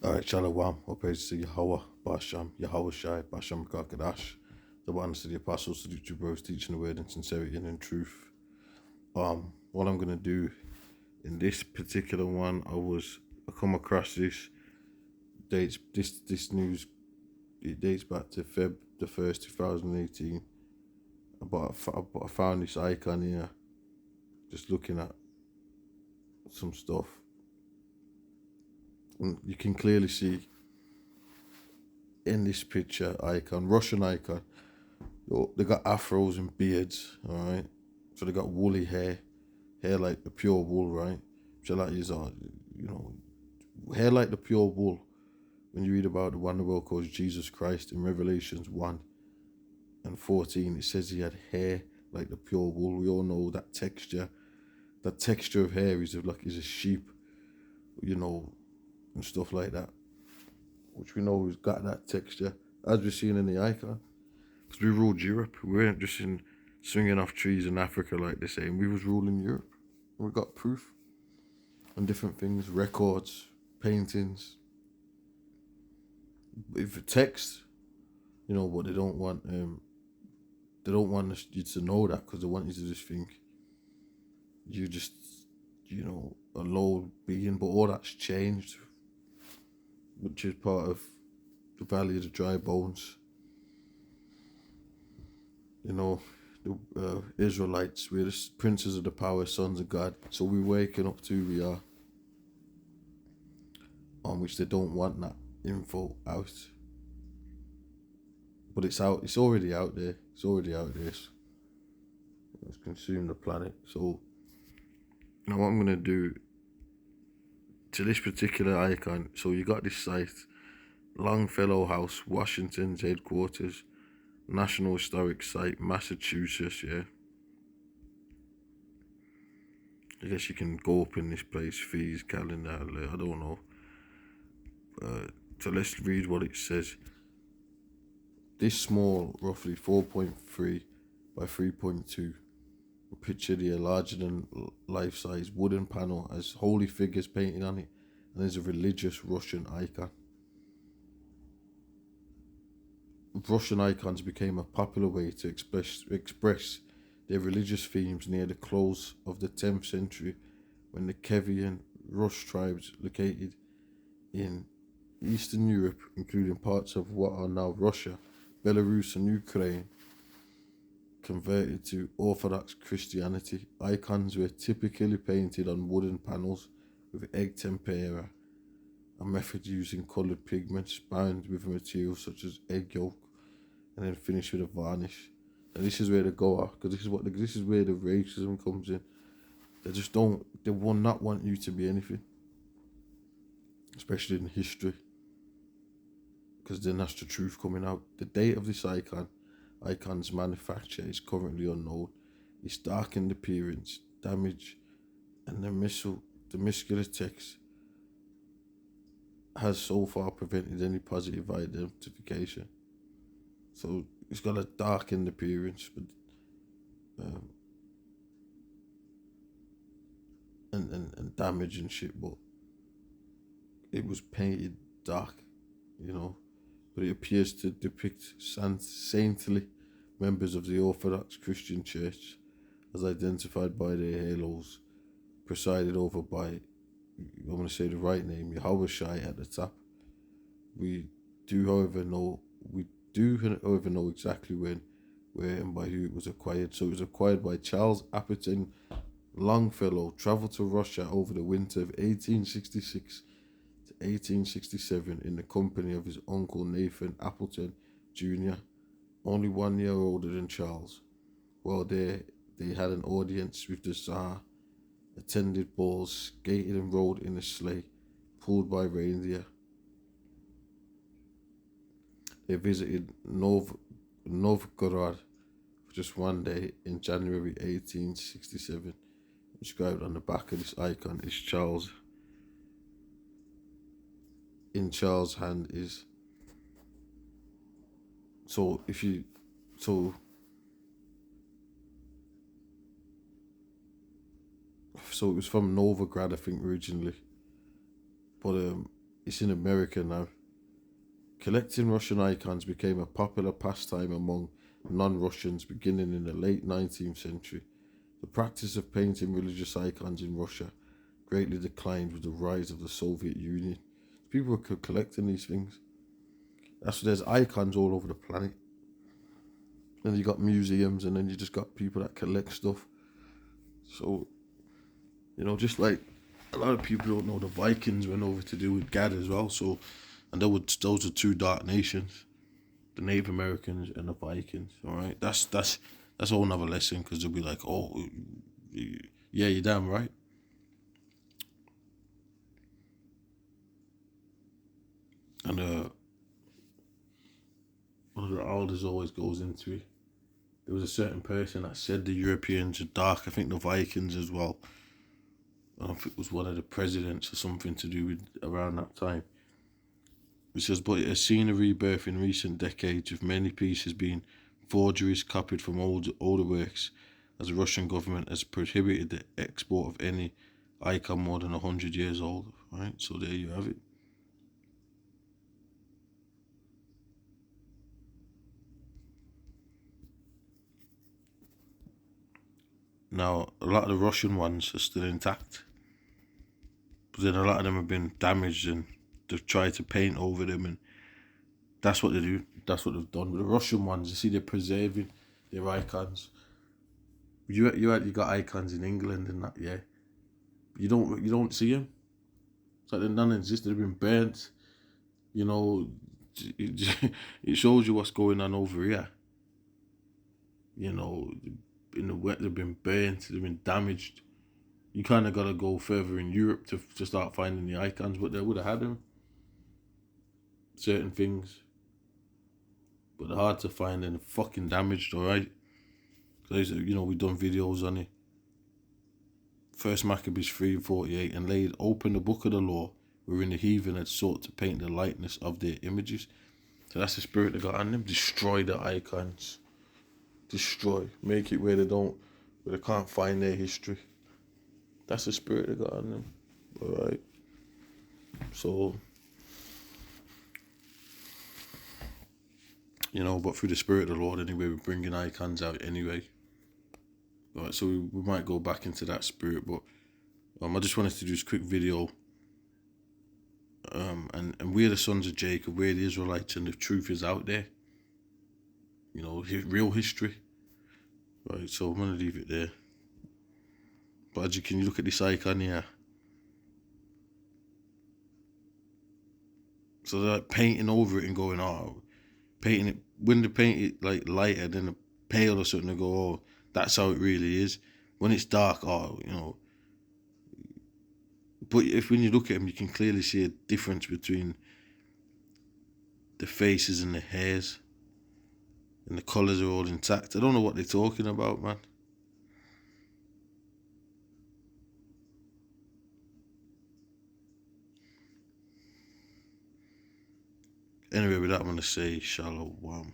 Alright, Shalom, all praise to Yahweh, Basham, Yahweh Shai, Basham Kakadash, the ones to the apostles, to the true bros, teaching the word in sincerity and in truth. What I'm gonna do in this particular one, I come across this news. It dates back to Feb the 1st, 2018. I found this icon here, just looking at some stuff, and you can clearly see in this picture icon, Russian icon. They got afros and beards, all right. So they got woolly hair like the pure wool, right? So that is, hair like the pure wool. When you read about the one the world calls Jesus Christ in Revelations 1:14, it says he had hair like the pure wool. We all know that texture. That texture of hair is a sheep, and stuff like that, which we know has got that texture, as we're seeing in the icon. Because we ruled Europe. We weren't just swinging off trees in Africa like they say. We was ruling Europe. We got proof on different things, records, paintings. If text, but they don't want you to know that, because they want you to just think you just a low being. But all that's changed, which is part of the Valley of the Dry Bones. The Israelites, we're the princes of the power, sons of God. So we're waking up to who we are, on which they don't want that info out. But it's out. It's already out there. It's consumed the planet. So now what I'm gonna do to this particular icon. So you got this site, Longfellow House, Washington's headquarters, National Historic Site, Massachusetts. Yeah. I guess you can go up in this place, fees, calendar, I don't know. So let's read what it says. This small, roughly 4.3 by 3.2, picture here, larger than life-size wooden panel has holy figures painted on it, and is a religious Russian icon. Russian icons became a popular way to express their religious themes near the close of the 10th century, when the Kievan Rus tribes located in Eastern Europe, including parts of what are now Russia, Belarus and Ukraine, converted to Orthodox Christianity. Icons were typically painted on wooden panels with egg tempera, a method using coloured pigments bound with a material such as egg yolk, and then finished with a varnish. And this is where they go off, because this is where the racism comes in. They will not want you to be anything, especially in history, because then that's the truth coming out. The date of this icon's manufacture is currently unknown. Its darkened appearance, damage, and the muscular text has so far prevented any positive identification. So it's got a darkened appearance, but and damage and shit, but it was painted dark, but it appears to depict saintly members of the Orthodox Christian Church, as identified by their halos, presided over by, I'm going to say the right name, Yahweh Shai at the top. We do, however, know exactly when, where, and by who it was acquired. So it was acquired by Charles Appleton Longfellow, travelled to Russia over the winter of 1866 to 1867 in the company of his uncle Nathan Appleton Jr., only 1 year older than Charles. While there, they had an audience with the Tsar, attended balls, skated and rode in a sleigh pulled by reindeer. They visited Novgorod for just one day in January 1867. Inscribed on the back of this icon is Charles. In Charles' hand is. So it was from Novgorod, I think, originally, but it's in America now. Collecting Russian icons became a popular pastime among non-Russians beginning in the late 19th century. The practice of painting religious icons in Russia greatly declined with the rise of the Soviet Union. People were collecting these things. That's why there's icons all over the planet. And you got museums, and then you just got people that collect stuff. So, just like a lot of people don't know, the Vikings went over to do with Gad as well. So, and those are two dark nations, the Native Americans and the Vikings. All right, that's a whole nother lesson, because they'll be like, oh, yeah, you're damn right. And one of the elders always goes into it. There was a certain person that said the Europeans are dark. I think the Vikings as well. I don't think it was one of the presidents or something to do with around that time. It says, but it has seen a rebirth in recent decades, with many pieces being forgeries copied from older works, as the Russian government has prohibited the export of any icon more than 100 years old. Right, so there you have it. Now, a lot of the Russian ones are still intact, but then a lot of them have been damaged, and they've tried to paint over them, and that's what they do. That's what they've done with the Russian ones. You see, they're preserving their icons. You got icons in England and that, yeah. You don't see them. It's like they're non-existent. They've been burnt. You know, it shows you what's going on over here. You know, in the wet, they've been burnt. They've been damaged. You kind of got to go further in Europe to start finding the icons, but they would have had them. Certain things, but they're hard to find and fucking damaged. All right, because we've done videos on it. First Maccabees 3:48, and laid open the book of the law, wherein the heathen had sought to paint the likeness of their images. So that's the spirit that got on them. Destroy the icons. Destroy. Make it where they can't find their history. That's the spirit that got on them. Alright. So, but through the spirit of the Lord anyway, we're bringing icons out anyway. Alright, so we might go back into that spirit, but I just wanted to do this quick video. And we're the sons of Jacob, we're the Israelites, and the truth is out there. Real history. Right, so I'm going to leave it there. But as you look at this icon here. So they're like painting over it and going, painting it, when they paint it like lighter than a pale or something, they go, oh, that's how it really is. When it's dark, But when you look at them, you can clearly see a difference between the faces and the hairs. And the colours are all intact. I don't know what they're talking about, man. Anyway, with that, I'm going to say shalom.